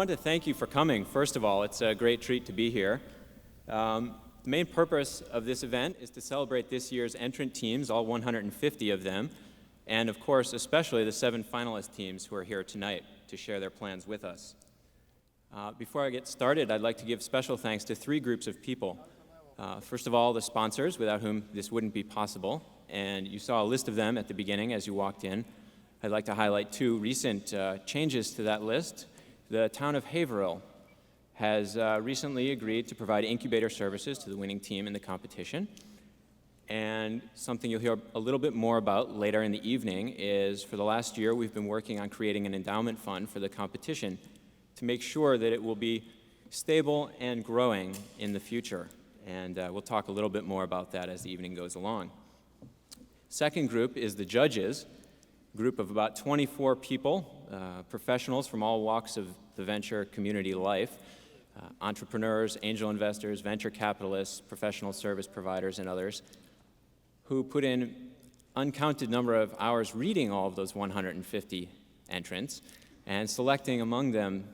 wanted to thank you for coming. First of all, it's a great treat to be here. The main purpose of this event is to celebrate this year's entrant teams, all 150 of them, and of course, especially the 7 finalist teams who are here tonight to share their plans with us. Before I get started, I'd like to give special thanks to 3 groups of people. First of all, the sponsors, without whom this wouldn't be possible, and you saw a list of them at the beginning as you walked in. I'd like to highlight 2 recent changes to that list. The town of Haverhill has recently agreed to provide incubator services to the winning team in the competition. And something you'll hear a little bit more about later in the evening is, for the last year, we've been working on creating an endowment fund for the competition to make sure that it will be stable and growing in the future. And we'll talk a little bit more about that as the evening goes along. Second group is the judges, a group of about 24 people, professionals from all walks of the venture community life, entrepreneurs, angel investors, venture capitalists, professional service providers, and others, who put in uncounted number of hours reading all of those 150 entrants and selecting among them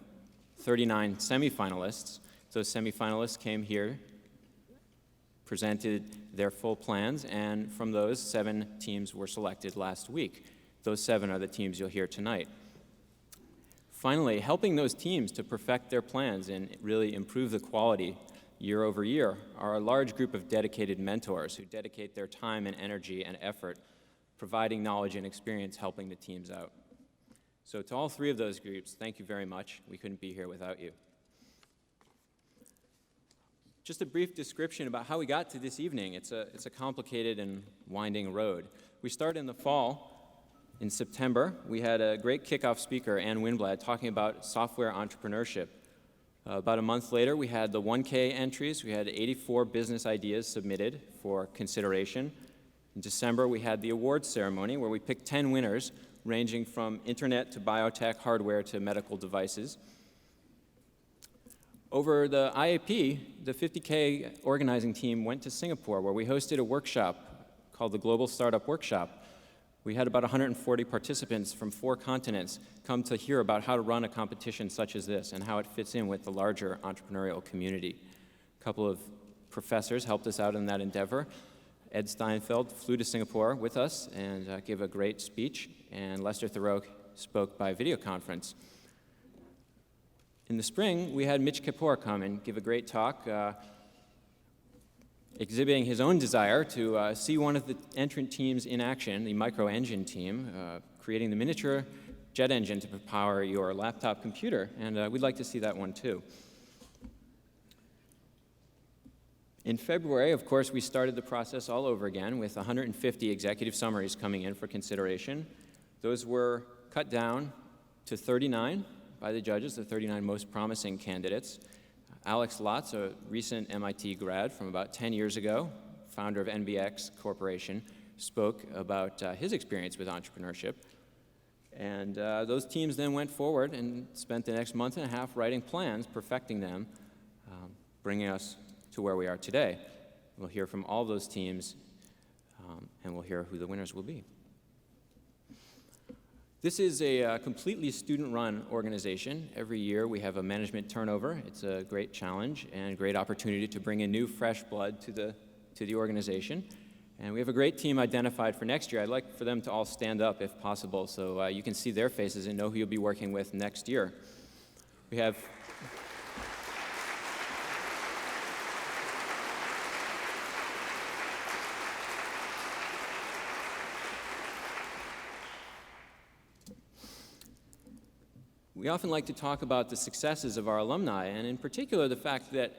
39 semifinalists. Those semifinalists came here, presented their full plans, and from those, 7 teams were selected last week. Those 7 are the teams you'll hear tonight. Finally, helping those teams to perfect their plans and really improve the quality year over year are a large group of dedicated mentors who dedicate their time and energy and effort, providing knowledge and experience helping the teams out. So to all 3 of those groups, thank you very much. We couldn't be here without you. Just a brief description about how we got to this evening. It's a complicated and winding road. We started in the fall. In September, we had a great kickoff speaker, Ann Winblad, talking about software entrepreneurship. About a month later, we had the 1K entries. We had 84 business ideas submitted for consideration. In December, we had the awards ceremony where we picked 10 winners, ranging from internet to biotech, hardware to medical devices. Over the IAP, the 50K organizing team went to Singapore, where we hosted a workshop called the Global Startup Workshop. We had about 140 participants from 4 continents come to hear about how to run a competition such as this and how it fits in with the larger entrepreneurial community. A couple of professors helped us out in that endeavor. Ed Steinfeld flew to Singapore with us and gave a great speech, and Lester Thoreau spoke by video conference. In the spring, we had Mitch Kapoor come and give a great talk, exhibiting his own desire to see one of the entrant teams in action, the micro-engine team, creating the miniature jet engine to power your laptop computer, and we'd like to see that one too. In February, of course, we started the process all over again with 150 executive summaries coming in for consideration. Those were cut down to 39 by the judges, the 39 most promising candidates. Alex Lotz, a recent MIT grad from about 10 years ago, founder of NBX Corporation, spoke about his experience with entrepreneurship. And those teams then went forward and spent the next month and a half writing plans, perfecting them, bringing us to where we are today. We'll hear from all those teams, and we'll hear who the winners will be. This is a completely student-run organization. Every year we have a management turnover. It's a great challenge and a great opportunity to bring in new, fresh blood to the organization. And we have a great team identified for next year. I'd like for them to all stand up if possible so you can see their faces and know who you'll be working with next year. We have We often like to talk about the successes of our alumni, and in particular the fact that,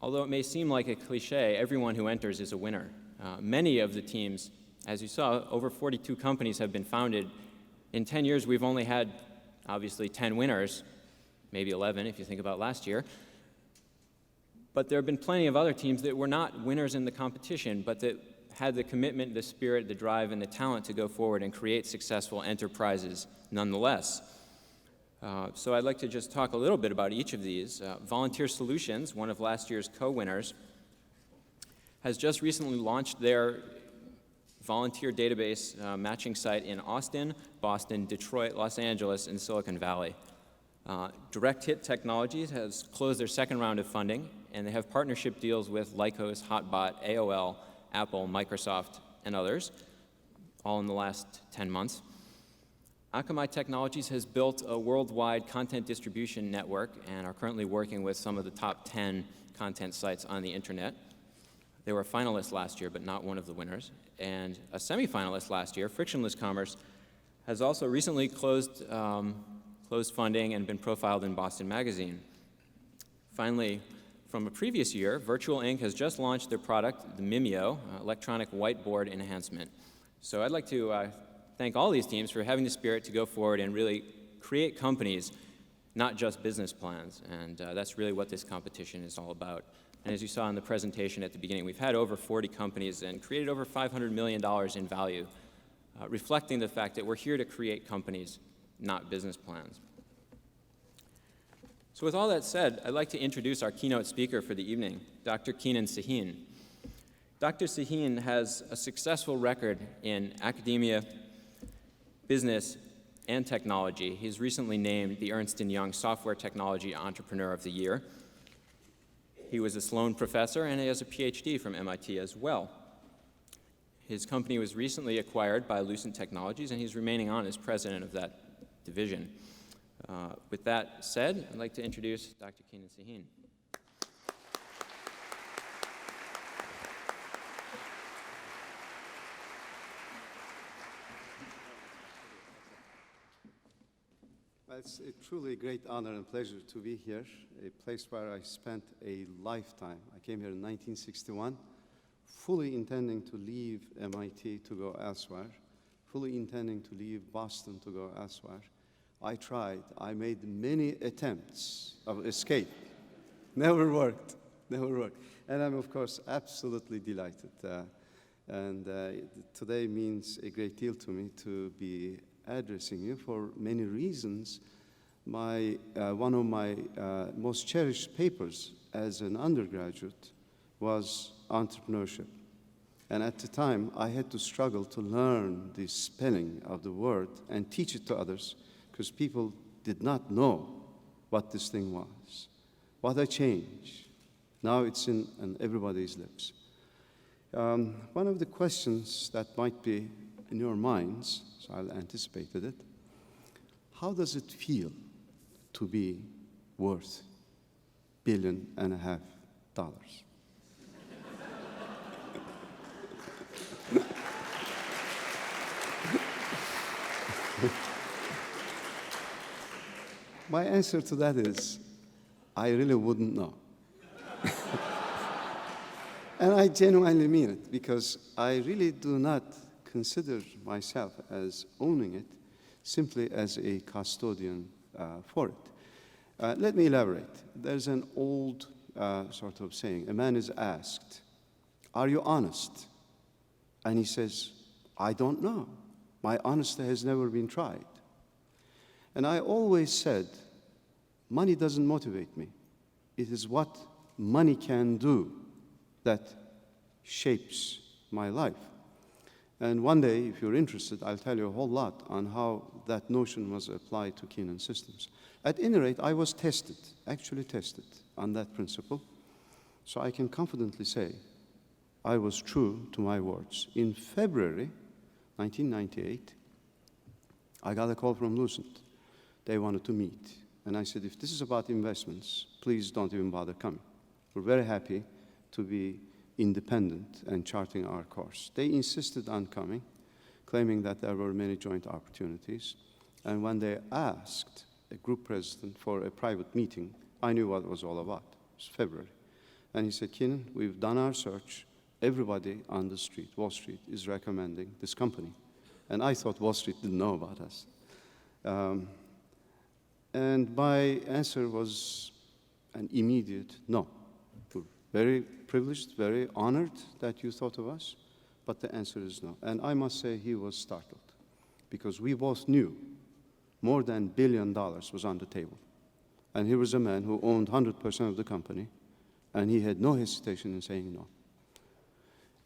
although it may seem like a cliche, everyone who enters is a winner. Many of the teams, as you saw, over 42 companies have been founded. In 10 years, we've only had, obviously, 10 winners, maybe 11 if you think about last year. But there have been plenty of other teams that were not winners in the competition, but that had the commitment, the spirit, the drive, and the talent to go forward and create successful enterprises nonetheless. So I'd like to just talk a little bit about each of these. Volunteer Solutions, one of last year's co-winners, has just recently launched their volunteer database matching site in Austin, Boston, Detroit, Los Angeles, and Silicon Valley. Direct Hit Technologies has closed their second round of funding, and they have partnership deals with Lycos, Hotbot, AOL, Apple, Microsoft, and others, all in the last 10 months. Akamai Technologies has built a worldwide content distribution network and are currently working with some of the top 10 content sites on the internet. They were finalists last year, but not one of the winners. And a semi-finalist last year, Frictionless Commerce, has also recently closed funding and been profiled in Boston Magazine. Finally, from a previous year, Virtual Ink has just launched their product, the Mimeo, electronic whiteboard enhancement. So I'd like to thank all these teams for having the spirit to go forward and really create companies, not just business plans. And that's really what this competition is all about. And as you saw in the presentation at the beginning, we've had over 40 companies and created over $500 million in value, reflecting the fact that we're here to create companies, not business plans. So with all that said, I'd like to introduce our keynote speaker for the evening, Dr. Kenan Sahin. Dr. Sahin has a successful record in academia, business, and technology. He's recently named the Ernst & Young Software Technology Entrepreneur of the Year. He was a Sloan professor, and he has a PhD from MIT as well. His company was recently acquired by Lucent Technologies, and he's remaining on as president of that division. With that said, I'd like to introduce Dr. Kenan Sahin. It's a truly great honor and pleasure to be here, a place where I spent a lifetime. I came here in 1961, fully intending to leave MIT to go elsewhere, fully intending to leave Boston to go elsewhere. I tried. I made many attempts of escape. Never worked. Never worked. And I'm, of course, absolutely delighted. Today means a great deal to me to be addressing you for many reasons. One of my most cherished papers as an undergraduate was entrepreneurship. And at the time, I had to struggle to learn the spelling of the word and teach it to others because people did not know what this thing was. What a change. Now it's on everybody's lips. One of the questions that might be in your minds, so I anticipated it, how does it feel to be worth $1.5 billion? My answer to that is, I really wouldn't know. And I genuinely mean it, because I really do not consider myself as owning it, simply as a custodian for it. Let me elaborate. There's an old sort of saying. A man is asked, "Are you honest?" And he says, "I don't know. My honesty has never been tried." And I always said, money doesn't motivate me. It is what money can do that shapes my life. And one day, if you're interested, I'll tell you a whole lot on how that notion was applied to Kenan Systems. At any rate, I was tested, actually tested, on that principle. So I can confidently say I was true to my words. In February 1998, I got a call from Lucent. They wanted to meet. And I said, if this is about investments, please don't even bother coming. We're very happy to be independent and charting our course. They insisted on coming, claiming that there were many joint opportunities. And when they asked a group president for a private meeting, I knew what it was all about. It was February. And he said, Kenan, we've done our search. Everybody on the street, Wall Street, is recommending this company. And I thought Wall Street didn't know about us. And my answer was an immediate no. We're very privileged, very honored that you thought of us, but the answer is no. And I must say he was startled, because we both knew more than $1 billion was on the table. And here was a man who owned 100% of the company, and he had no hesitation in saying no.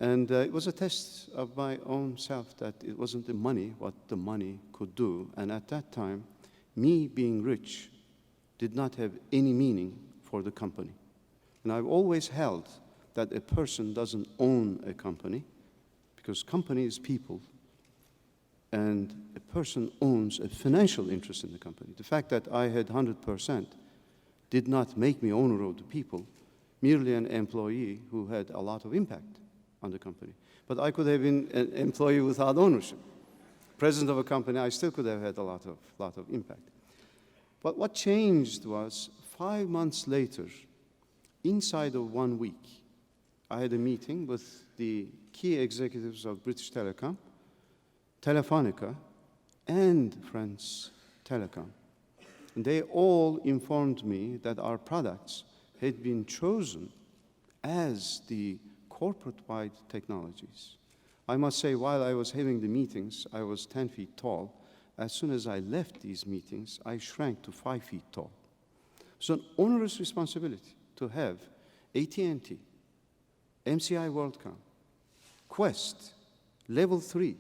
And it was a test of my own self that it wasn't the money, what the money could do. And at that time, me being rich did not have any meaning for the company. And I've always held that a person doesn't own a company, because company is people, and a person owns a financial interest in the company. The fact that I had 100% did not make me owner of the people, merely an employee who had a lot of impact on the company. But I could have been an employee without ownership. President of a company, I still could have had a lot of impact. But what changed was 5 months later, inside of 1 week, I had a meeting with the key executives of British Telecom, Telefonica, and France Telecom. And they all informed me that our products had been chosen as the corporate-wide technologies. I must say, while I was having the meetings, I was 10 feet tall. As soon as I left these meetings, I shrank to 5 feet tall. So an onerous responsibility to have AT&T, MCI WorldCom, Quest, Level 3,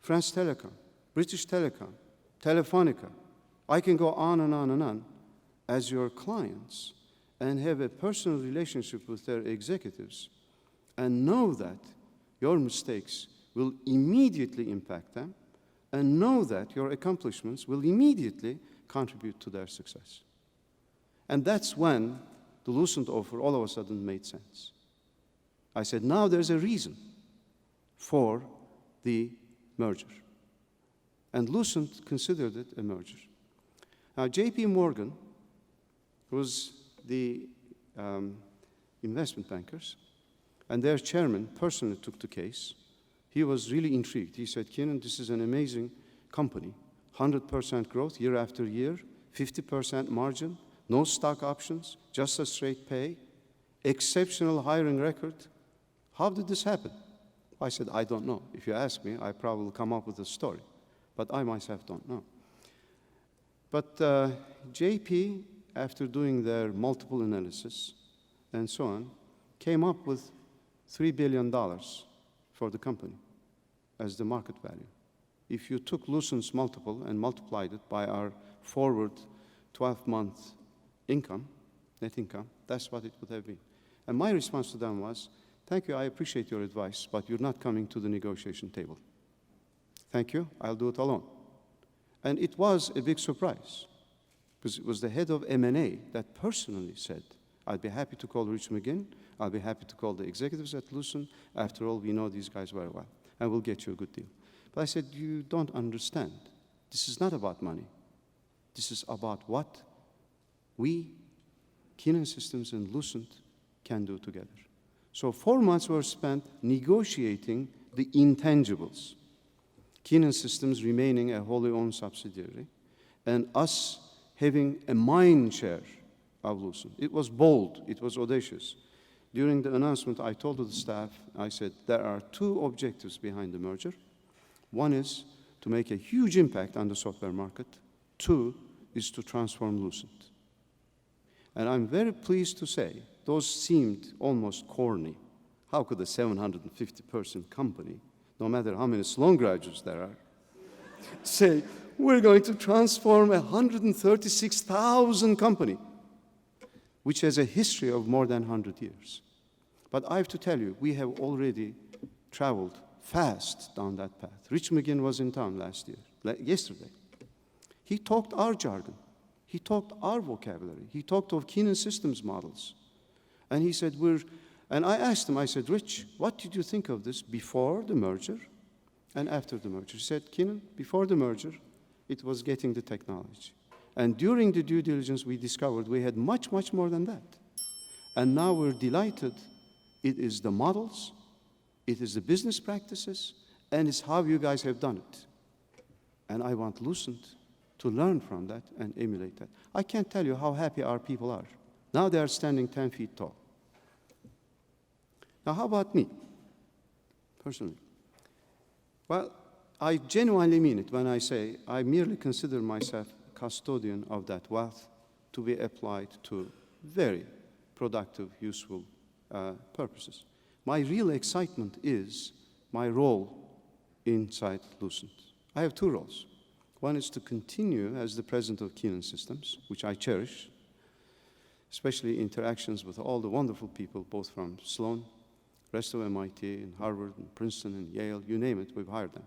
France Telecom, British Telecom, Telefonica. I can go on and on and on as your clients and have a personal relationship with their executives and know that your mistakes will immediately impact them and know that your accomplishments will immediately contribute to their success. And that's when the Lucent offer all of a sudden made sense. I said, now there's a reason for the merger. And Lucent considered it a merger. Now, JP Morgan was the investment bankers, and their chairman personally took the case. He was really intrigued. He said, Kenan, this is an amazing company. 100% growth year after year, 50% margin, no stock options, just a straight pay, exceptional hiring record. How did this happen? I said, I don't know. If you ask me, I probably will come up with a story, but I myself don't know. But JP, after doing their multiple analysis and so on, came up with $3 billion for the company as the market value. If you took Lucent's multiple and multiplied it by our forward 12-month income, net income, that's what it would have been. And my response to them was, thank you, I appreciate your advice, but you're not coming to the negotiation table. Thank you, I'll do it alone. And it was a big surprise, because it was the head of M&A that personally said, I'd be happy to call Rich McGinn, I'll be happy to call the executives at Lucent. After all, we know these guys very well, and we'll get you a good deal. But I said, you don't understand. This is not about money. This is about what we, Kenan Systems and Lucent, can do together. So 4 months were spent negotiating the intangibles. Kenan Systems remaining a wholly owned subsidiary, and us having a mind share of Lucent. It was bold, it was audacious. During the announcement, I told the staff, I said, there are 2 objectives behind the merger. One is to make a huge impact on the software market. 2 is to transform Lucent. And I'm very pleased to say, those seemed almost corny. How could a 750-person company, no matter how many Sloan graduates there are, say, we're going to transform a 136,000 company, which has a history of more than 100 years. But I have to tell you, we have already traveled fast down that path. Rich McGinn was in town yesterday. He talked our jargon. He talked our vocabulary. He talked of Kenan Systems models. And he said, and I asked him, I said, Rich, what did you think of this before the merger and after the merger? He said, Kenan, before the merger, it was getting the technology. And during the due diligence, we discovered we had much, much more than that. And now we're delighted. It is the models, it is the business practices, and it's how you guys have done it. And I want Lucent to learn from that and emulate that. I can't tell you how happy our people are. Now they are standing 10 feet tall. Now, how about me, personally? Well, I genuinely mean it when I say I merely consider myself custodian of that wealth to be applied to very productive, useful purposes. My real excitement is my role inside Lucent. I have 2 roles. One is to continue as the president of Kenan Systems, which I cherish, especially interactions with all the wonderful people, both from Sloan, rest of MIT, and Harvard, and Princeton, and Yale, you name it, we've hired them.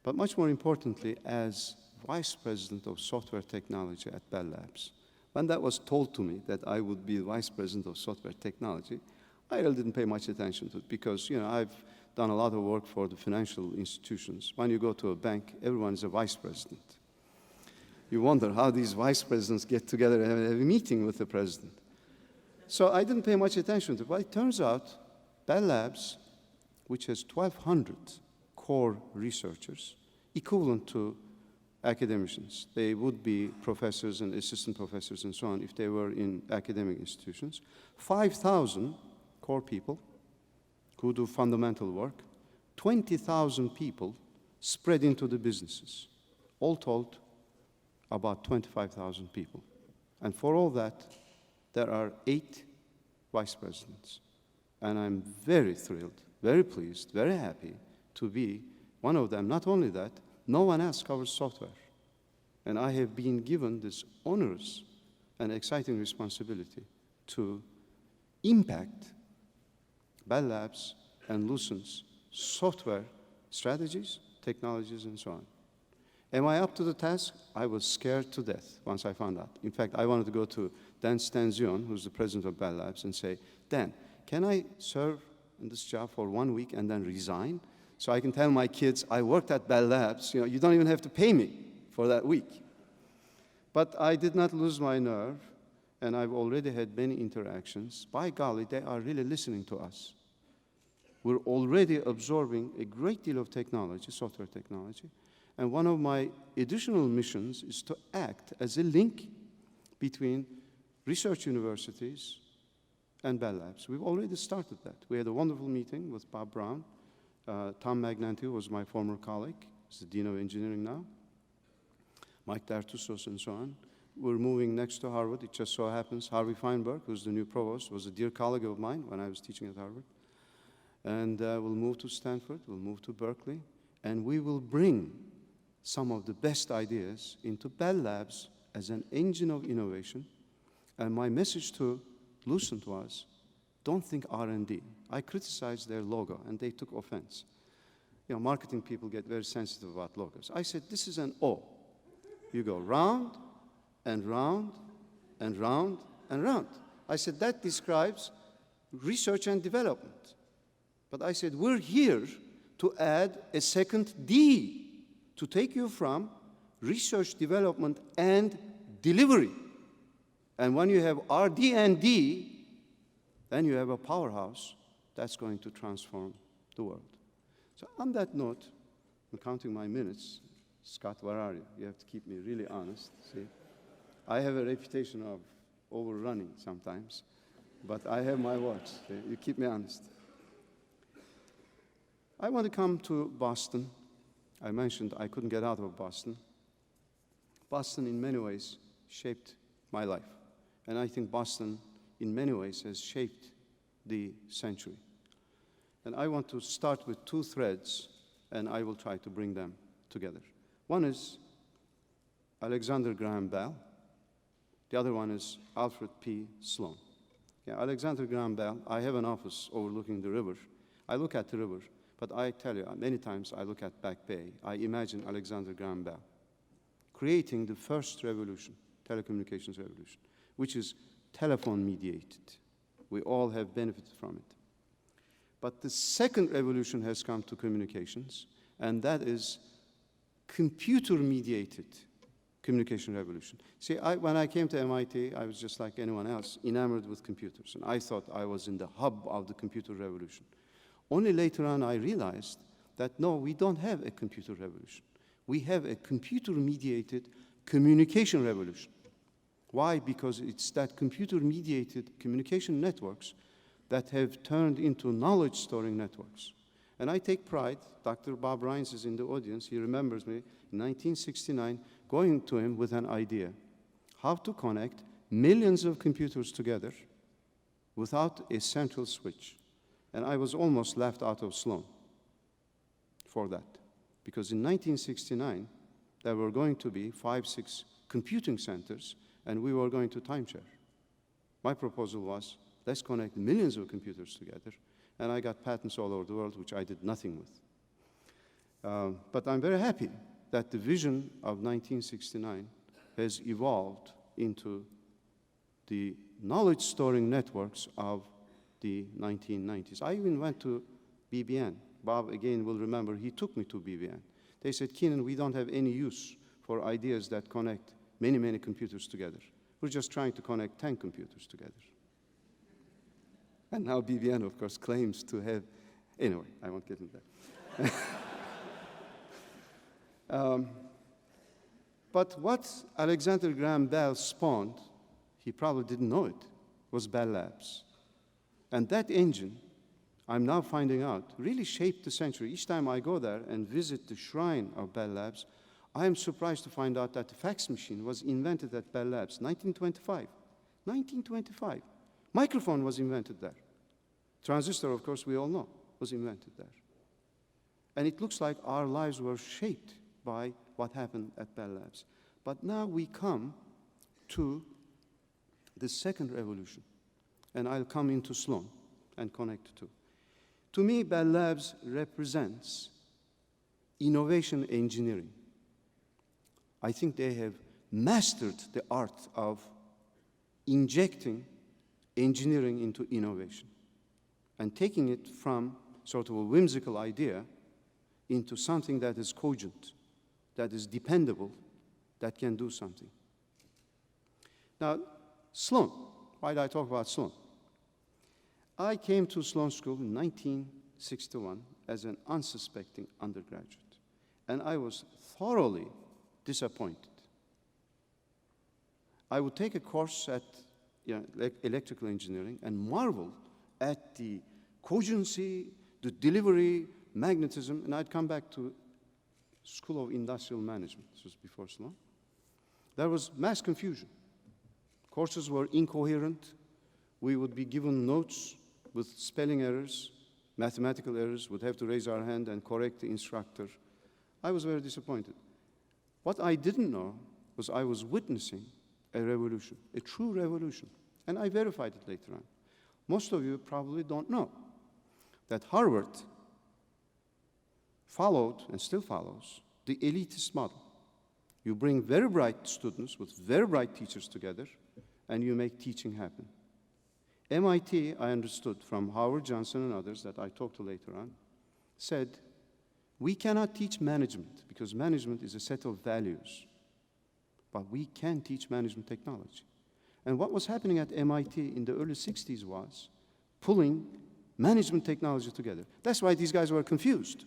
But much more importantly, as vice president of software technology at Bell Labs. When that was told to me that I would be vice president of software technology, I really didn't pay much attention to it because, you know, I've done a lot of work for the financial institutions. When you go to a bank, everyone is a vice president. You wonder how these vice presidents get together and have a meeting with the president. So I didn't pay much attention to it. But it turns out Bell Labs, which has 1,200 core researchers, equivalent to academicians. They would be professors and assistant professors and so on if they were in academic institutions. 5,000 core people who do fundamental work, 20,000 people spread into the businesses. All told, about 25,000 people. And for all that, there are 8 vice presidents. And I'm very thrilled, very pleased, very happy to be one of them. Not only that, no one else covers software. And I have been given this onerous and exciting responsibility to impact Bell Labs and Lucent's software strategies, technologies, and so on. Am I up to the task? I was scared to death once I found out. In fact, I wanted to go to Dan Stanzion, who's the president of Bell Labs, and say, Dan, can I serve in this job for 1 week and then resign? So I can tell my kids, I worked at Bell Labs, you know, you don't even have to pay me for that week. But I did not lose my nerve, and I've already had many interactions. By golly, they are really listening to us. We're already absorbing a great deal of technology, software technology, and one of my additional missions is to act as a link between research universities and Bell Labs. We've already started that. We had a wonderful meeting with Bob Brown. Tom Magnanti was my former colleague. He's the Dean of Engineering now. Mike Dartussos and so on. We're moving next to Harvard. It just so happens Harvey Feinberg, who's the new provost, was a dear colleague of mine when I was teaching at Harvard. And we'll move to Stanford, we'll move to Berkeley, and we will bring some of the best ideas into Bell Labs as an engine of innovation. And my message to Lucent was, don't think R&D. I criticized their logo, and they took offense. You know, marketing people get very sensitive about logos. I said, this is an O. You go round, and round, and round, and round. I said, that describes research and development. But I said, we're here to add a second D to take you from research, development, and delivery. And when you have R&D and D, then you have a powerhouse that's going to transform the world. So on that note, I'm counting my minutes. Scott, where are you? You have to keep me really honest. See, I have a reputation of overrunning sometimes, but I have my watch. See? You keep me honest. I want to come to Boston. I mentioned I couldn't get out of Boston. Boston, in many ways, shaped my life. And I think Boston, in many ways, has shaped the century. And I want to start with 2 threads, and I will try to bring them together. One is Alexander Graham Bell. The other one is Alfred P. Sloan. Yeah, Alexander Graham Bell, I have an office overlooking the river. I look at the river, but I tell you, many times I look at Back Bay. I imagine Alexander Graham Bell creating the first revolution, telecommunications revolution, which is telephone-mediated. We all have benefited from it. But the second revolution has come to communications, and that is computer-mediated communication revolution. See, when I came to MIT, I was just like anyone else, enamored with computers, and I thought I was in the hub of the computer revolution. Only later on I realized that no, we don't have a computer revolution. We have a computer-mediated communication revolution. Why? Because it's that computer-mediated communication networks that have turned into knowledge-storing networks. And I take pride, Dr. Bob Rines is in the audience, he remembers me, in 1969, going to him with an idea, how to connect millions of computers together without a central switch. And I was almost laughed out of Sloan for that. Because in 1969, there were going to be 5, 6 computing centers, and we were going to timeshare. My proposal was, let's connect millions of computers together, and I got patents all over the world, which I did nothing with. But I'm very happy that the vision of 1969 has evolved into the knowledge storing networks of the 1990s. I even went to BBN. Bob, again, will remember, he took me to BBN. They said, Kenan, we don't have any use for ideas that connect many, many computers together. We're just trying to connect 10 computers together. And now BBN, of course, claims to have, anyway, I won't get into that. But what Alexander Graham Bell spawned, he probably didn't know it, was Bell Labs. And that engine, I'm now finding out, really shaped the century. Each time I go there and visit the shrine of Bell Labs, I am surprised to find out that the fax machine was invented at Bell Labs, 1925. 1925. Microphone was invented there. Transistor, of course, we all know, was invented there. And it looks like our lives were shaped by what happened at Bell Labs. But now we come to the second revolution. And I'll come into Sloan and connect the two. To me, Bell Labs represents innovation engineering. I think they have mastered the art of injecting engineering into innovation and taking it from sort of a whimsical idea into something that is cogent, that is dependable, that can do something. Now, Sloan, why did I talk about Sloan? I came to Sloan School in 1961 as an unsuspecting undergraduate, and I was thoroughly disappointed. I would take a course at electrical engineering and marvel at the cogency, the delivery, magnetism, and I'd come back to School of Industrial Management. This was before Sloan. There was mass confusion. Courses were incoherent. We would be given notes with spelling errors, mathematical errors, would have to raise our hand and correct the instructor. I was very disappointed. What I didn't know was I was witnessing a revolution, a true revolution, and I verified it later on. Most of you probably don't know that Harvard followed, and still follows, the elitist model. You bring very bright students with very bright teachers together, and you make teaching happen. MIT, I understood from Howard Johnson and others that I talked to later on, said, we cannot teach management because management is a set of values, but we can teach management technology. And what was happening at MIT in the early 60s was pulling management technology together. That's why these guys were confused,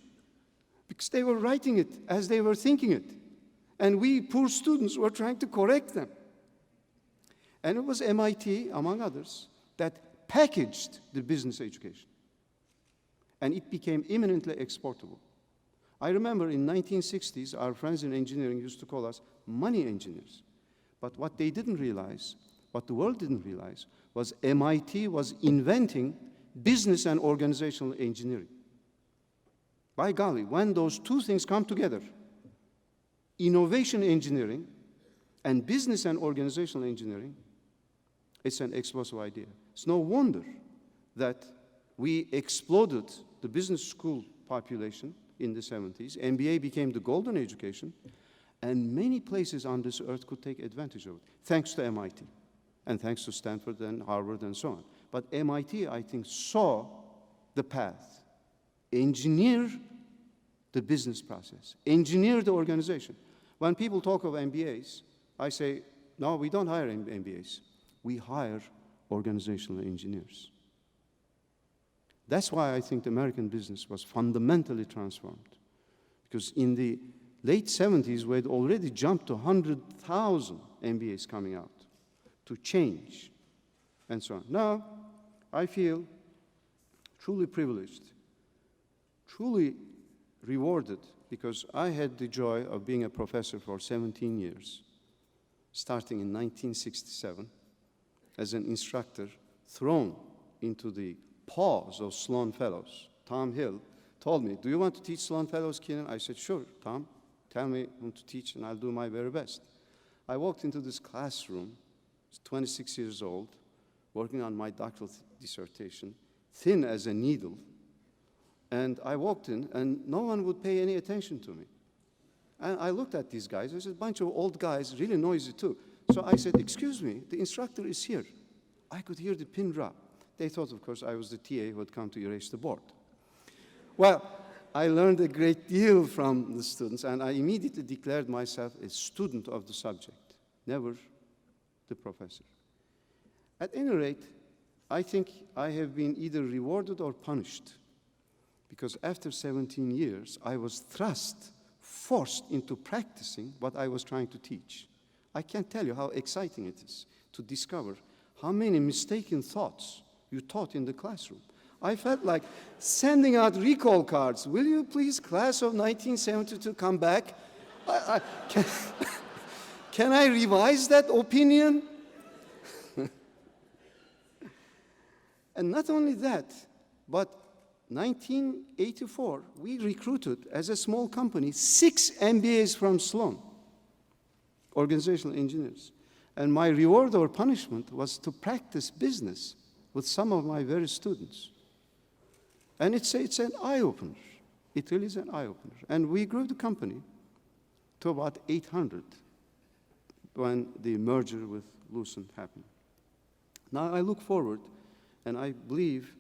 because they were writing it as they were thinking it. And we poor students were trying to correct them. And it was MIT, among others, that packaged the business education. And it became eminently exportable. I remember in 1960s, our friends in engineering used to call us money engineers. But what they didn't realize, what the world didn't realize, was MIT was inventing business and organizational engineering. By golly, when those two things come together, innovation engineering and business and organizational engineering, it's an explosive idea. It's no wonder that we exploded the business school population in the 70s. MBA became the golden education, and many places on this earth could take advantage of it, thanks to MIT, and thanks to Stanford and Harvard and so on. But MIT, I think, saw the path. Engineer the business process. Engineer the organization. When people talk of MBAs, I say, no, we don't hire MBAs. We hire organizational engineers. That's why I think the American business was fundamentally transformed. Because in the late 70s, we had already jumped to 100,000 MBAs coming out to change and so on. Now, I feel truly privileged, truly rewarded, because I had the joy of being a professor for 17 years, starting in 1967, as an instructor thrown into the paws of Sloan Fellows. Tom Hill told me, do you want to teach Sloan Fellows, Kenan? I said, sure, Tom, Tell me whom to teach, and I'll do my very best. I walked into this classroom, 26 years old, working on my doctoral dissertation, thin as a needle, and I walked in, and no one would pay any attention to me. And I looked at these guys. There's a bunch of old guys, really noisy too. So I said, excuse me, the instructor is here. I could hear the pin drop. They thought, of course, I was the TA who had come to erase the board. Well, I learned a great deal from the students, and I immediately declared myself a student of the subject, never the professor. At any rate, I think I have been either rewarded or punished, because after 17 years, I was forced into practicing what I was trying to teach. I can't tell you how exciting it is to discover how many mistaken thoughts you taught in the classroom. I felt like sending out recall cards. Will you please, class of 1972, come back? Can I revise that opinion? And not only that, but 1984, we recruited, as a small company, 6 MBAs from Sloan, organizational engineers. And my reward or punishment was to practice business with some of my very students. And it's an eye-opener. It really is an eye-opener. And we grew the company to about 800 when the merger with Lucent happened. Now I look forward, and I believe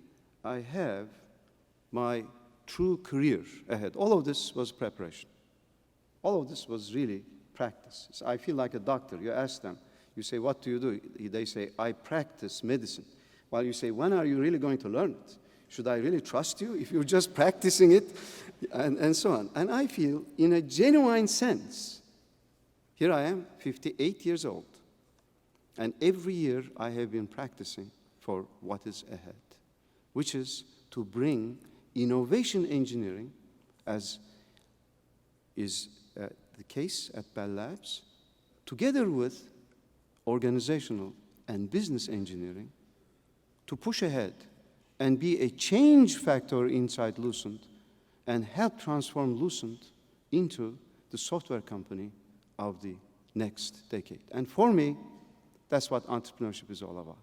I have my true career ahead. All of this was preparation. All of this was really practice. So I feel like a doctor. You ask them, you say, what do you do? They say, I practice medicine. While you say, when are you really going to learn it? Should I really trust you if you're just practicing it? And so on. And I feel, in a genuine sense, here I am, 58 years old, and every year I have been practicing for what is ahead, which is to bring innovation engineering, as is the case at Bell Labs, together with organizational and business engineering, to push ahead and be a change factor inside Lucent and help transform Lucent into the software company of the next decade. And for me, that's what entrepreneurship is all about.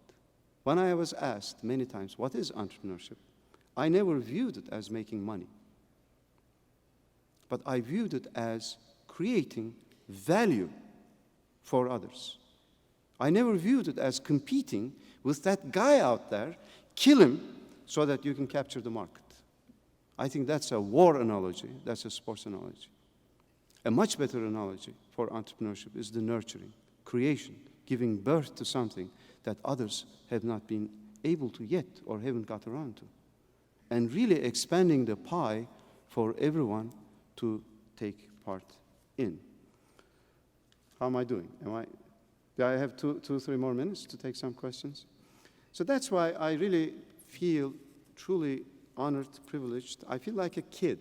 When I was asked many times, what is entrepreneurship? I never viewed it as making money, but I viewed it as creating value for others. I never viewed it as competing with that guy out there, kill him so that you can capture the market. I think that's a war analogy, that's a sports analogy. A much better analogy for entrepreneurship is the nurturing, creation, giving birth to something that others have not been able to yet or haven't got around to. And really expanding the pie for everyone to take part in. How am I doing? Do I have two, 3 more minutes to take some questions? So that's why I really feel truly honored, privileged. I feel like a kid.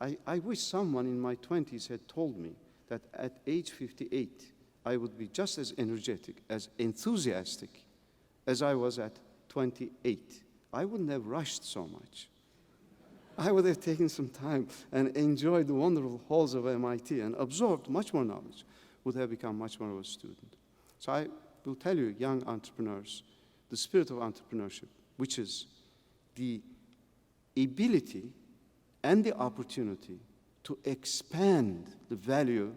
I wish someone in my 20s had told me that at age 58, I would be just as energetic, as enthusiastic as I was at 28. I wouldn't have rushed so much. I would have taken some time and enjoyed the wonderful halls of MIT and absorbed much more knowledge, would have become much more of a student. So I will tell you, young entrepreneurs, the spirit of entrepreneurship, which is the ability and the opportunity to expand the value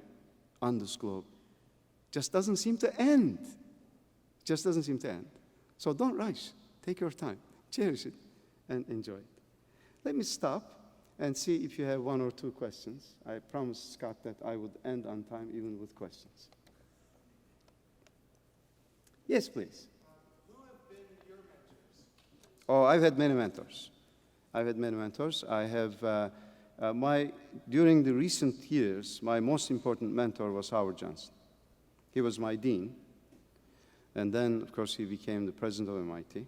on this globe, just doesn't seem to end. Just doesn't seem to end. So don't rush. Take your time. Cherish it and enjoy it. Let me stop and see if you have 1 or 2 questions. I promised Scott that I would end on time even with questions. Yes, please. Who have been your mentors? Oh, I've had many mentors. I have, during the recent years, my most important mentor was Howard Johnson. He was my dean. And then, of course, he became the president of MIT.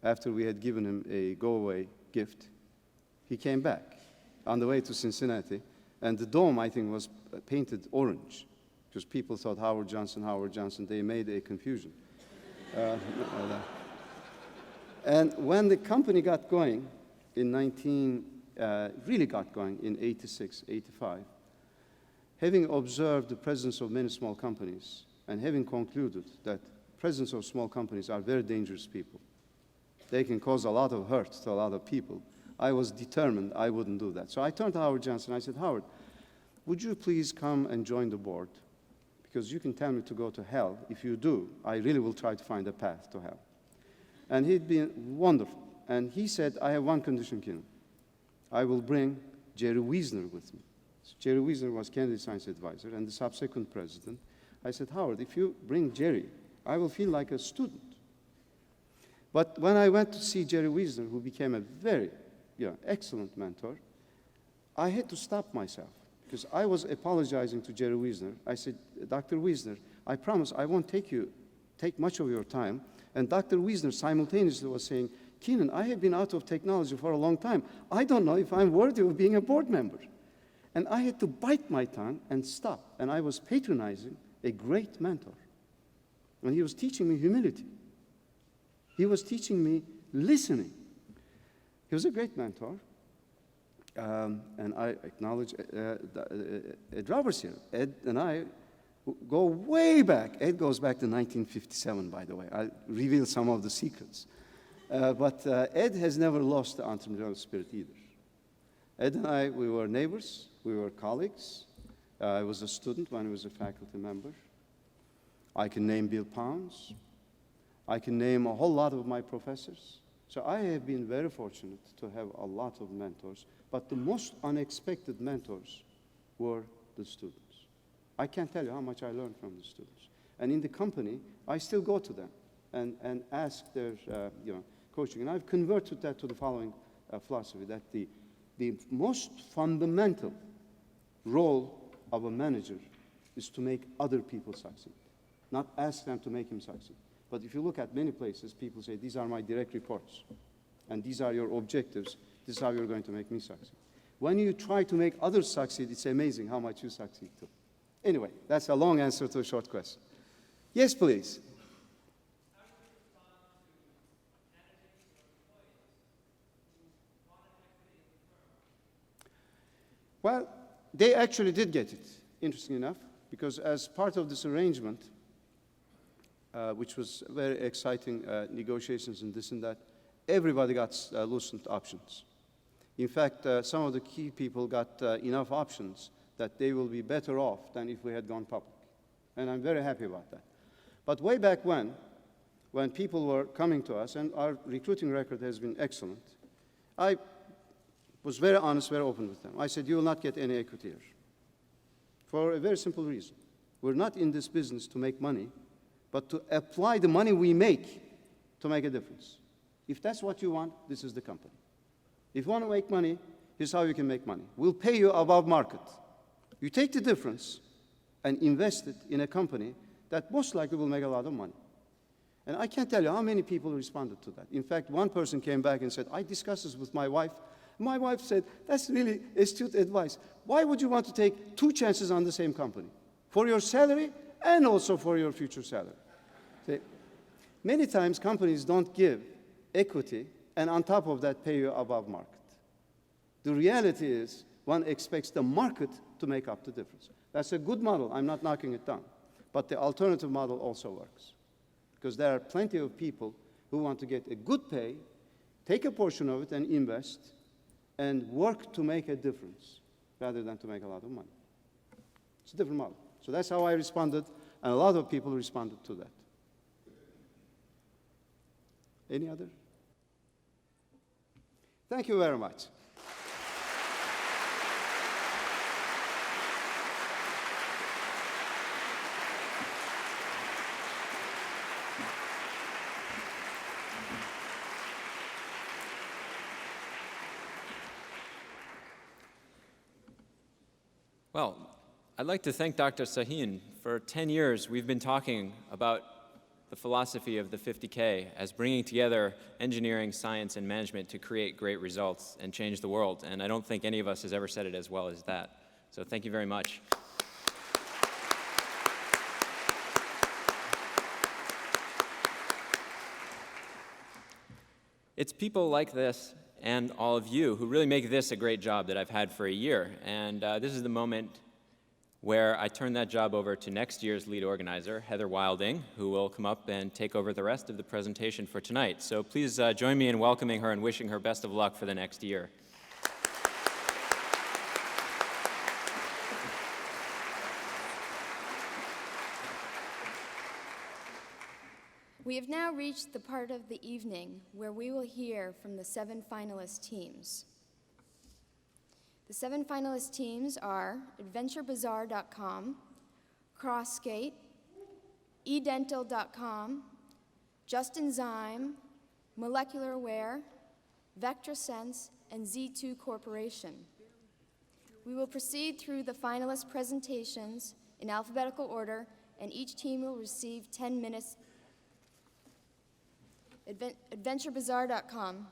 After we had given him a go-away gift, he came back on the way to Cincinnati. And the dome, I think, was painted orange, because people thought Howard Johnson. They made a confusion. And when the company got going in really got going in 86, 85, having observed the presence of many small companies and having concluded that presence of small companies are very dangerous people, they can cause a lot of hurt to a lot of people, I was determined I wouldn't do that. So I turned to Howard Johnson. I said, Howard, would you please come and join the board? Because you can tell me to go to hell. If you do, I really will try to find a path to hell. And he'd been wonderful. And he said, I have one condition, Kenan. I will bring Jerry Wiesner with me. So Jerry Wiesner was Kennedy Science Advisor and the subsequent president. I said, Howard, if you bring Jerry, I will feel like a student. But when I went to see Jerry Wiesner, who became a very excellent mentor, I had to stop myself because I was apologizing to Jerry Wiesner. I said, Dr. Wiesner, I promise I won't take much of your time. And Dr. Wiesner simultaneously was saying, Kenan, I have been out of technology for a long time. I don't know if I'm worthy of being a board member. And I had to bite my tongue and stop. And I was patronizing a great mentor. And he was teaching me humility. He was teaching me listening. He was a great mentor. And I acknowledge Ed Roberts here. Ed and I go way back. Ed goes back to 1957, by the way. I'll reveal some of the secrets. But Ed has never lost the entrepreneurial spirit either. Ed and I, we were neighbors. We were colleagues. I was a student when he was a faculty member. I can name Bill Pounds. I can name a whole lot of my professors. So I have been very fortunate to have a lot of mentors, but the most unexpected mentors were the students. I can't tell you how much I learned from the students. And in the company, I still go to them and ask their coaching. And I've converted that to the following philosophy, that the most fundamental role of a manager is to make other people succeed, not ask them to make him succeed. But if you look at many places, people say, these are my direct reports, and these are your objectives. This is how you're going to make me succeed. When you try to make others succeed, it's amazing how much you succeed too. Anyway, that's a long answer to a short question. Yes, please. Well, they actually did get it, interesting enough, because as part of this arrangement, which was very exciting negotiations and this and that, everybody got Lucent options. In fact, some of the key people got enough options that they will be better off than if we had gone public. And I'm very happy about that. But way back when people were coming to us, and our recruiting record has been excellent, I was very honest, very open with them. I said, you will not get any equity here. For a very simple reason. We're not in this business to make money, but to apply the money we make to make a difference. If that's what you want, this is the company. If you want to make money, here's how you can make money. We'll pay you above market. You take the difference and invest it in a company that most likely will make a lot of money. And I can't tell you how many people responded to that. In fact, one person came back and said, I discussed this with my wife. My wife said, that's really astute advice. Why would you want to take two chances on the same company? For your salary and also for your future salary. See, many times companies don't give equity and on top of that pay you above market. The reality is one expects the market to make up the difference. That's a good model. I'm not knocking it down. But the alternative model also works. Because there are plenty of people who want to get a good pay, take a portion of it and invest, and work to make a difference rather than to make a lot of money. It's a different model. So that's how I responded, and a lot of people responded to that. Any other? Thank you very much. Well, I'd like to thank Dr. Sahin. For 10 years, we've been talking about the philosophy of the 50K as bringing together engineering, science, and management to create great results and change the world. And I don't think any of us has ever said it as well as that. So thank you very much. It's people like this and all of you who really make this a great job that I've had for a year. And this is the moment where I turn that job over to next year's lead organizer, Heather Wilding, who will come up and take over the rest of the presentation for tonight. So please join me in welcoming her and wishing her best of luck for the next year. We have now reached the part of the evening where we will hear from the 7 finalist teams. The 7 finalist teams are AdventureBazaar.com, Crossgate, eDental.com, JustinZyme, Molecular Aware, VectorSense, and Z2 Corporation. We will proceed through the finalist presentations in alphabetical order, and each team will receive 10 minutes. AdventureBazaar.com.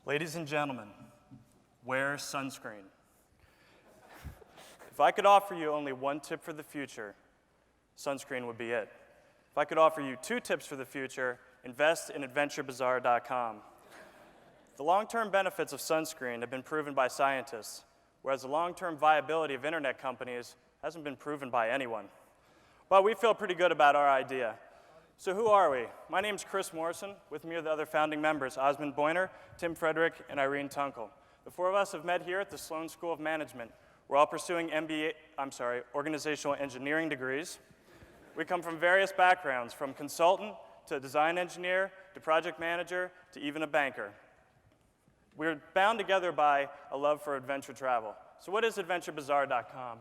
Ladies and gentlemen, wear sunscreen. If I could offer you only one tip for the future, sunscreen would be it. If I could offer you 2 tips for the future, invest in AdventureBazaar.com. The long-term benefits of sunscreen have been proven by scientists, whereas the long-term viability of internet companies hasn't been proven by anyone. But we feel pretty good about our idea. So who are we? My name's Chris Morrison. With me are the other founding members, Osmond Boyner, Tim Frederick, and Irene Tunkel. The 4 of us have met here at the Sloan School of Management. We're all pursuing organizational engineering degrees. We come from various backgrounds, from consultant to design engineer to project manager to even a banker. We're bound together by a love for adventure travel. So what is AdventureBazaar.com?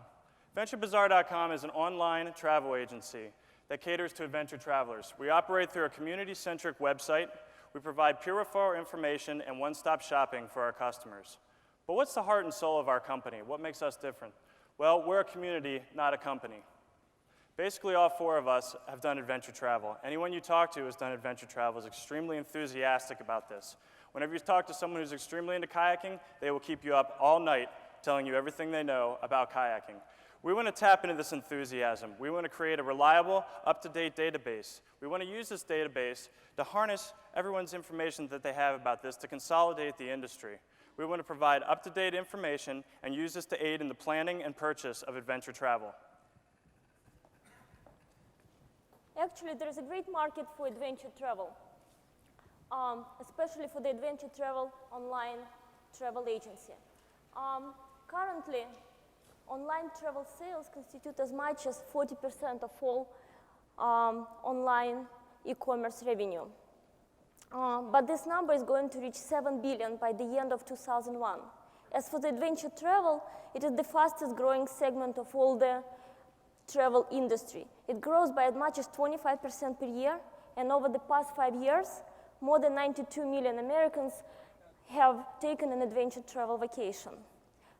AdventureBazaar.com is an online travel agency that caters to adventure travelers. We operate through a community-centric website. We provide peer referral information and one-stop shopping for our customers. But what's the heart and soul of our company? What makes us different? Well, we're a community, not a company. Basically, all 4 of us have done adventure travel. Anyone you talk to who's done adventure travel is extremely enthusiastic about this. Whenever you talk to someone who's extremely into kayaking, they will keep you up all night telling you everything they know about kayaking. We want to tap into this enthusiasm. We want to create a reliable, up-to-date database. We want to use this database to harness everyone's information that they have about this to consolidate the industry. We want to provide up-to-date information and use this to aid in the planning and purchase of adventure travel. Actually, there is a great market for adventure travel, especially for the adventure travel online travel agency. Currently, online travel sales constitute as much as 40% of all online e-commerce revenue. But this number is going to reach 7 billion by the end of 2001. As for the adventure travel, it is the fastest growing segment of all the travel industry. It grows by as much as 25% per year, and over the past 5 years, more than 92 million Americans have taken an adventure travel vacation.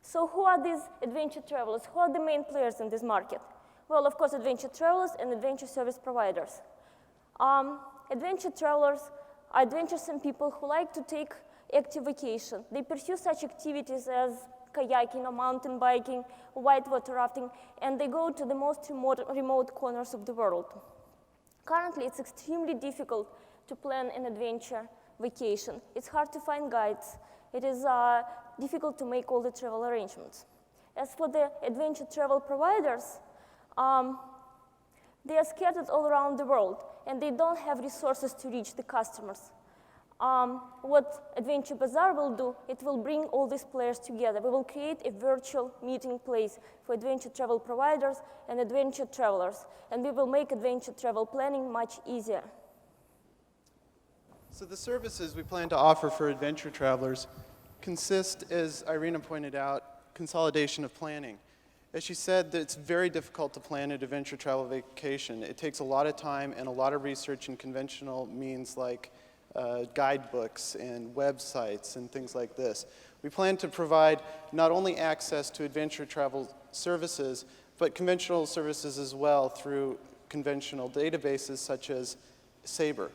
So who are these adventure travelers? Who are the main players in this market? Well, of course, adventure travelers and adventure service providers. Adventure travelers are adventuresome people who like to take active vacation. They pursue such activities as kayaking or mountain biking, whitewater rafting, and they go to the most remote corners of the world. Currently, it's extremely difficult to plan an adventure vacation. It's hard to find guides. It is difficult to make all the travel arrangements. As for the adventure travel providers, they are scattered all around the world, and they don't have resources to reach the customers. What Adventure Bazaar will do, it will bring all these players together. We will create a virtual meeting place for adventure travel providers and adventure travelers, and we will make adventure travel planning much easier. So the services we plan to offer for adventure travelers consist, as Irina pointed out, consolidation of planning. As she said, that it's very difficult to plan an adventure travel vacation. It takes a lot of time and a lot of research in conventional means like guidebooks and websites and things like this. We plan to provide not only access to adventure travel services, but conventional services as well through conventional databases such as Sabre.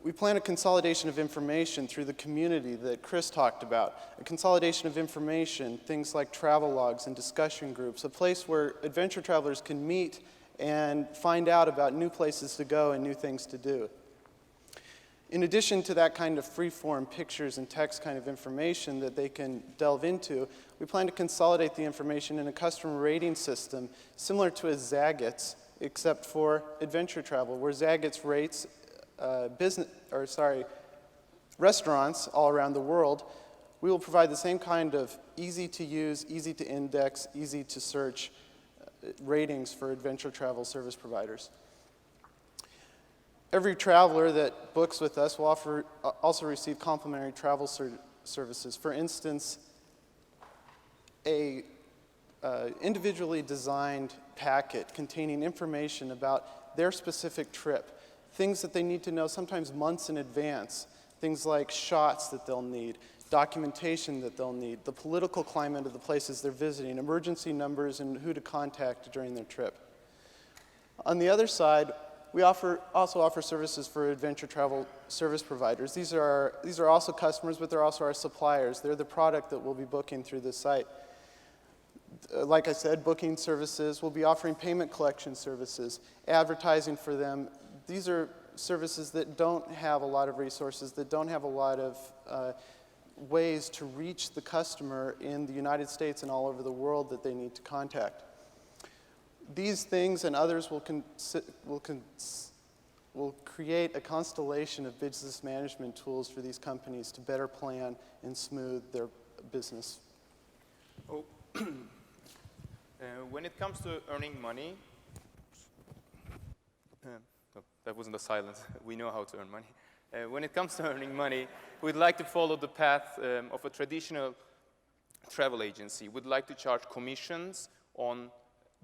We plan a consolidation of information through the community that Chris talked about. A consolidation of information, things like travel logs and discussion groups, a place where adventure travelers can meet and find out about new places to go and new things to do. In addition to that kind of free-form pictures and text kind of information that they can delve into, we plan to consolidate the information in a customer rating system similar to a Zagat's, except for adventure travel, where Zagat's rates restaurants all around the world. We will provide the same kind of easy-to-use, easy-to-index, easy-to-search ratings for adventure travel service providers. Every traveler that books with us will also receive complimentary travel services. For instance, a individually designed packet containing information about their specific trip, things that they need to know sometimes months in advance, things like shots that they'll need, documentation that they'll need, the political climate of the places they're visiting, emergency numbers, and who to contact during their trip. On the other side, we also offer services for adventure travel service providers. These are also customers, but they're also our suppliers. They're the product that we'll be booking through this site. Like I said, booking services, we'll be offering payment collection services, advertising for them. These are services that don't have a lot of resources, that don't have a lot of ways to reach the customer in the United States and all over the world that they need to contact. These things and others will create a constellation of business management tools for these companies to better plan and smooth their business. Oh. When it comes to earning money, that wasn't a silence. We know how to earn money. When it comes to earning money, we'd like to follow the path of a traditional travel agency. We'd like to charge commissions on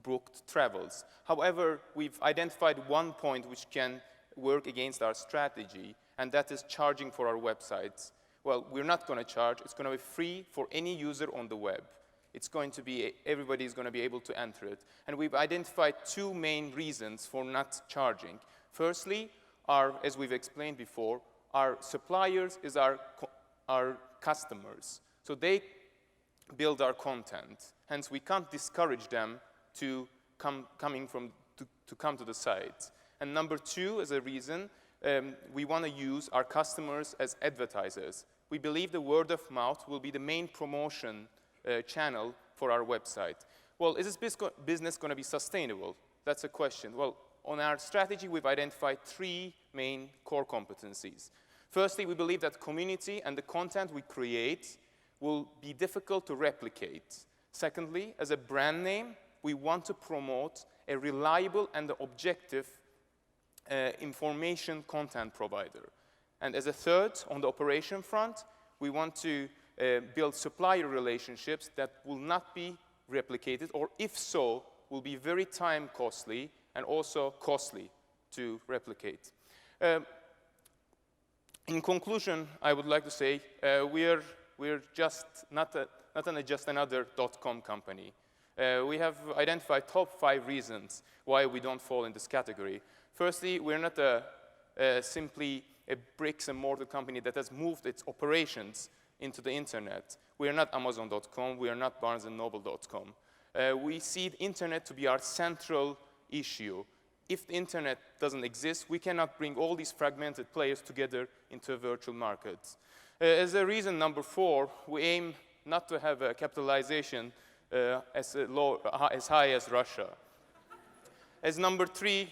booked travels. However, we've identified one point which can work against our strategy, and that is charging for our websites. Well, we're not going to charge. It's going to be free for any user on the web. It's going to be, everybody's going to be able to enter it. And we've identified two main reasons for not charging. Firstly, as we've explained before, our suppliers is our customers. So they build our content. Hence, we can't discourage them to come to the site. And number two, as a reason, we want to use our customers as advertisers. We believe the word of mouth will be the main promotion channel for our website. Well, is this business going to be sustainable? That's a question. Well, on our strategy, we've identified three main core competencies. Firstly, we believe that community and the content we create will be difficult to replicate. Secondly, as a brand name, we want to promote a reliable and objective information content provider. And as a third, on the operation front, we want to build supplier relationships that will not be replicated, or if so, will be very time costly and also costly to replicate. In conclusion, I would like to say we're just not just another .com company. We have identified top 5 reasons why we don't fall in this category. Firstly, we're not simply a bricks and mortar company that has moved its operations into the internet. We are not Amazon.com, we are not BarnesandNoble.com. We see the internet to be our central issue. If the internet doesn't exist, we cannot bring all these fragmented players together into a virtual market. As a reason number 4, we aim not to have a capitalization as high as Russia. As number 3,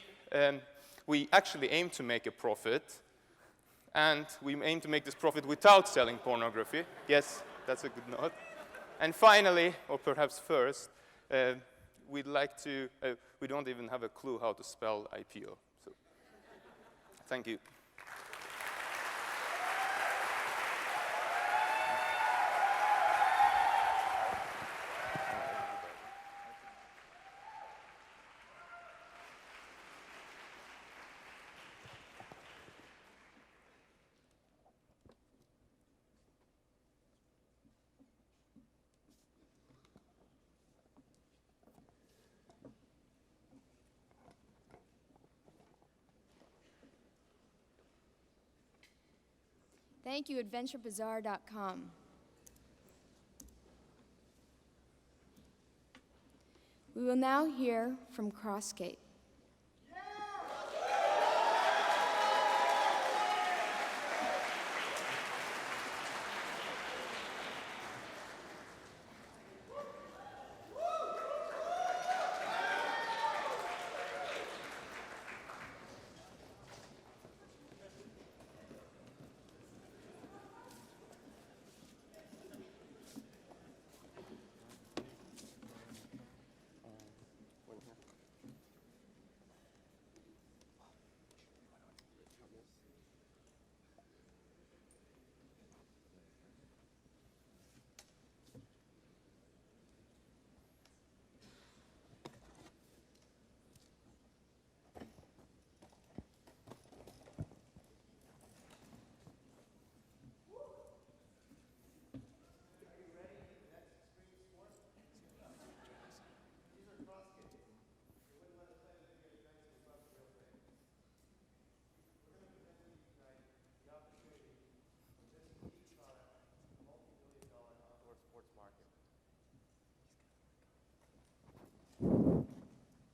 we actually aim to make a profit, and we aim to make this profit without selling pornography. Yes, that's a good note. And finally, or perhaps first, we'd like to, we don't even have a clue how to spell IPO. So, thank you. Thank you, AdventureBazaar.com. We will now hear from Crossgate.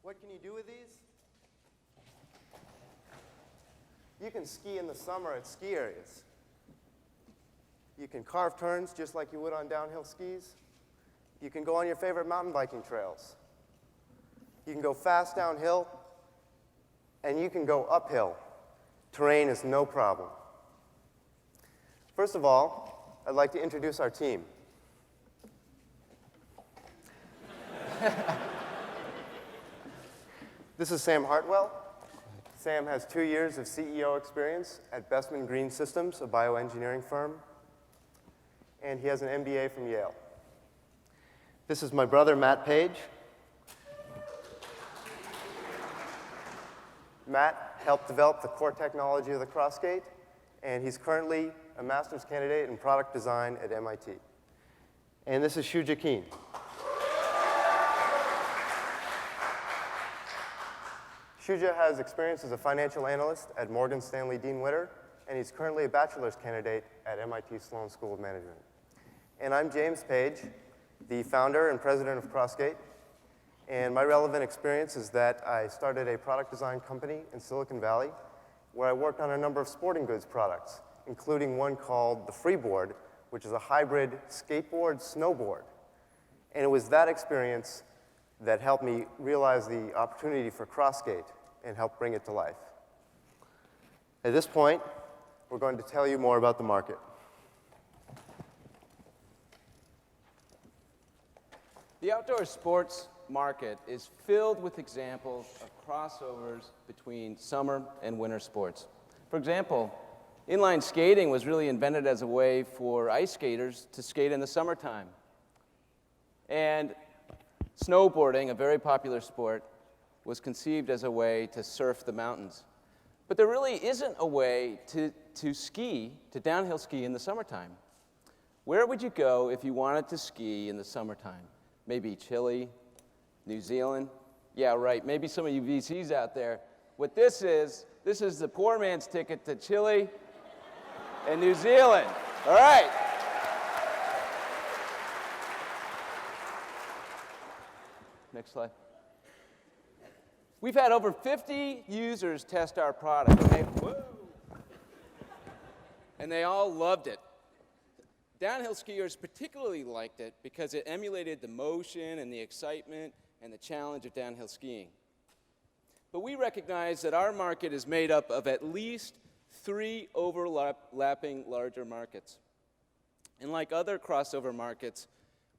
What can you do with these? You can ski in the summer at ski areas. You can carve turns just like you would on downhill skis. You can go on your favorite mountain biking trails. You can go fast downhill, and you can go uphill. Terrain is no problem. First of all, I'd like to introduce our team. This is Sam Hartwell. Sam has 2 years of CEO experience at Bestman Green Systems, a bioengineering firm, and he has an MBA from Yale. This is my brother, Matt Page. Matt helped develop the core technology of the Crossgate, and he's currently a master's candidate in product design at MIT. And this is Shuja Keen. Shuja has experience as a financial analyst at Morgan Stanley Dean Witter, and he's currently a bachelor's candidate at MIT Sloan School of Management. And I'm James Page, the founder and president of Crossgate. And my relevant experience is that I started a product design company in Silicon Valley where I worked on a number of sporting goods products, including one called the Freeboard, which is a hybrid skateboard-snowboard. And it was that experience that helped me realize the opportunity for Crossgate and help bring it to life. At this point, we're going to tell you more about the market. The outdoor sports market is filled with examples of crossovers between summer and winter sports. For example, inline skating was really invented as a way for ice skaters to skate in the summertime. And snowboarding, a very popular sport, was conceived as a way to surf the mountains. But there really isn't a way to downhill ski in the summertime. Where would you go if you wanted to ski in the summertime? Maybe Chile, New Zealand? Yeah, right, maybe some of you VCs out there. What this is the poor man's ticket to Chile and New Zealand. All right. Next slide. We've had over 50 users test our product, and they all loved it. Downhill skiers particularly liked it because it emulated the motion and the excitement and the challenge of downhill skiing. But we recognize that our market is made up of at least 3 overlapping larger markets. And like other crossover markets,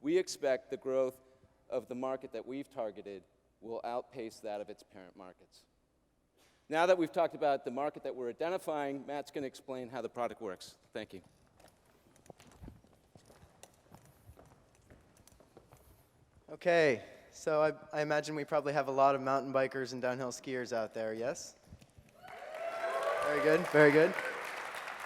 we expect the growth of the market that we've targeted will outpace that of its parent markets. Now that we've talked about the market that we're identifying, Matt's going to explain how the product works. Thank you. Okay, so I imagine we probably have a lot of mountain bikers and downhill skiers out there, yes? Very good, very good.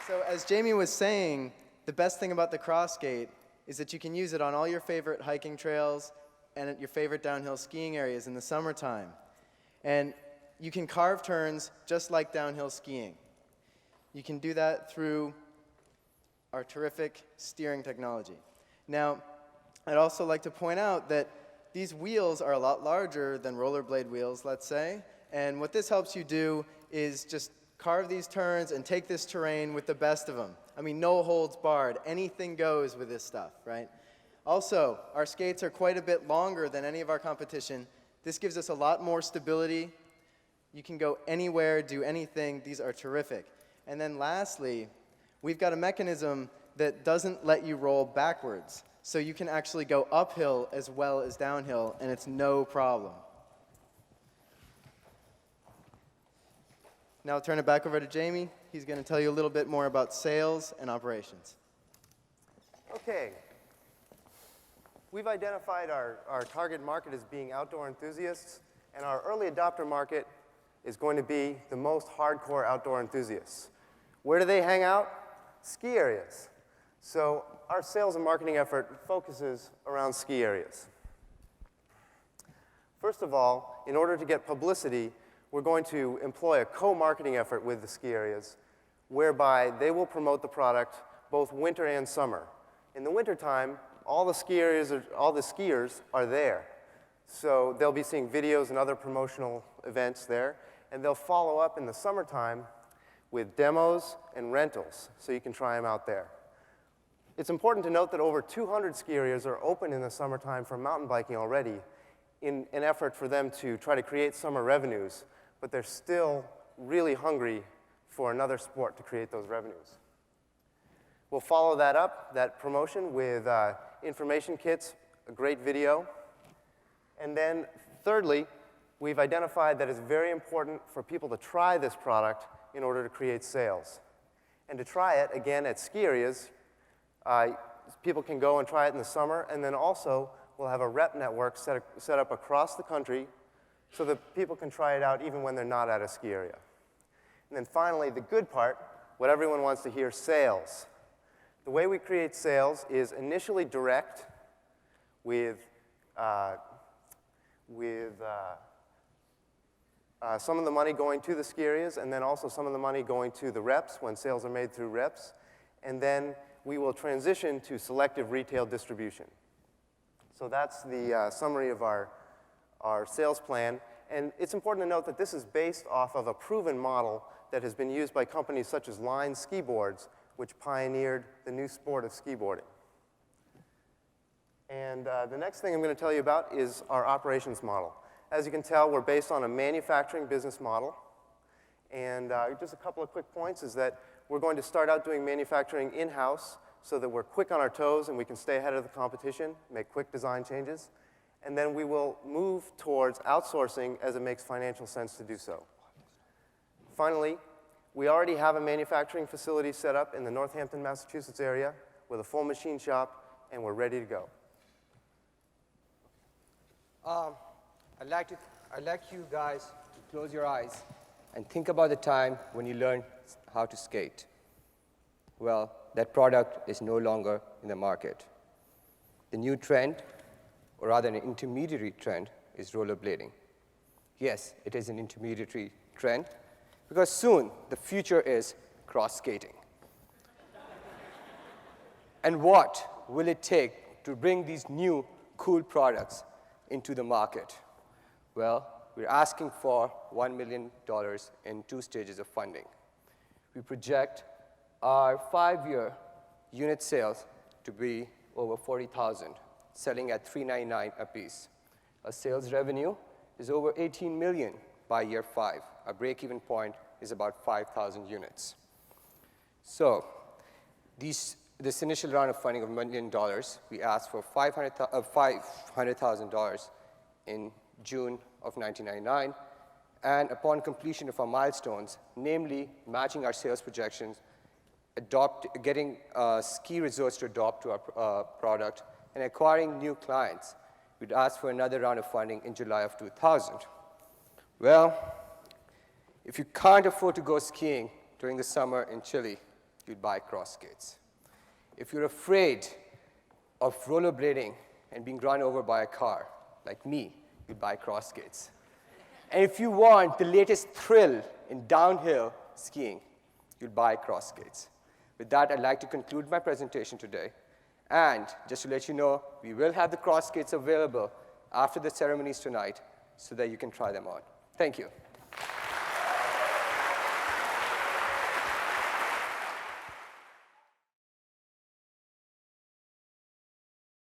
So as Jamie was saying, the best thing about the Crossgate is that you can use it on all your favorite hiking trails and at your favorite downhill skiing areas in the summertime. And you can carve turns just like downhill skiing. You can do that through our terrific steering technology. Now, I'd also like to point out that these wheels are a lot larger than rollerblade wheels, let's say, and what this helps you do is just carve these turns and take this terrain with the best of them. I mean, no holds barred. Anything goes with this stuff, right? Also, our skates are quite a bit longer than any of our competition. This gives us a lot more stability. You can go anywhere, do anything. These are terrific. And then lastly, we've got a mechanism that doesn't let you roll backwards. So you can actually go uphill as well as downhill, and it's no problem. Now I'll turn it back over to Jamie. He's going to tell you a little bit more about sales and operations. Okay. We've identified our target market as being outdoor enthusiasts, and our early adopter market is going to be the most hardcore outdoor enthusiasts. Where do they hang out? Ski areas. So our sales and marketing effort focuses around ski areas. First of all, in order to get publicity, we're going to employ a co-marketing effort with the ski areas, whereby they will promote the product both winter and summer. In the wintertime, all the skiers are there. So they'll be seeing videos and other promotional events there, and they'll follow up in the summertime with demos and rentals, so you can try them out there. It's important to note that over 200 ski areas are open in the summertime for mountain biking already in an effort for them to try to create summer revenues, but they're still really hungry for another sport to create those revenues. We'll follow that up, that promotion, with information kits, a great video. And then thirdly, we've identified that it's very important for people to try this product in order to create sales. And to try it, again, at ski areas, people can go and try it in the summer, and then also we'll have a rep network set up across the country so that people can try it out even when they're not at a ski area. And then finally, the good part, what everyone wants to hear, sales. The way we create sales is initially direct with some of the money going to the ski areas, and then also some of the money going to the reps when sales are made through reps. And then we will transition to selective retail distribution. So that's the summary of our sales plan. And it's important to note that this is based off of a proven model that has been used by companies such as Line Skiboards, which pioneered the new sport of skiboarding. And the next thing I'm going to tell you about is our operations model. As you can tell, we're based on a manufacturing business model. And just a couple of quick points is that we're going to start out doing manufacturing in-house so that we're quick on our toes and we can stay ahead of the competition, make quick design changes. And then we will move towards outsourcing as it makes financial sense to do so. Finally, we already have a manufacturing facility set up in the Northampton, Massachusetts area with a full machine shop, and we're ready to go. I'd like you guys to close your eyes and think about the time when you learned how to skate. Well, that product is no longer in the market. The new trend, or rather an intermediary trend, is rollerblading. Yes, it is an intermediary trend, because soon the future is cross skating. And what will it take to bring these new cool products into the market? Well, we're asking for $1 million in 2 stages of funding. We project our 5-year unit sales to be over 40,000, selling at $399 a piece. Our sales revenue is over 18 million by year 5. Our break-even point is about 5,000 units. So this initial round of funding of $1 million, we asked for $500,000 in June of 1999. And upon completion of our milestones, namely matching our sales projections, getting ski resorts to adopt to our product, and acquiring new clients, we'd ask for another round of funding in July of 2000. Well, if you can't afford to go skiing during the summer in Chile, you'd buy Crossgates. If you're afraid of rollerblading and being run over by a car, like me, you'd buy Crossgates. And if you want the latest thrill in downhill skiing, you'd buy Crossgates. With that, I'd like to conclude my presentation today. And just to let you know, we will have the Crossgates available after the ceremonies tonight so that you can try them on. Thank you.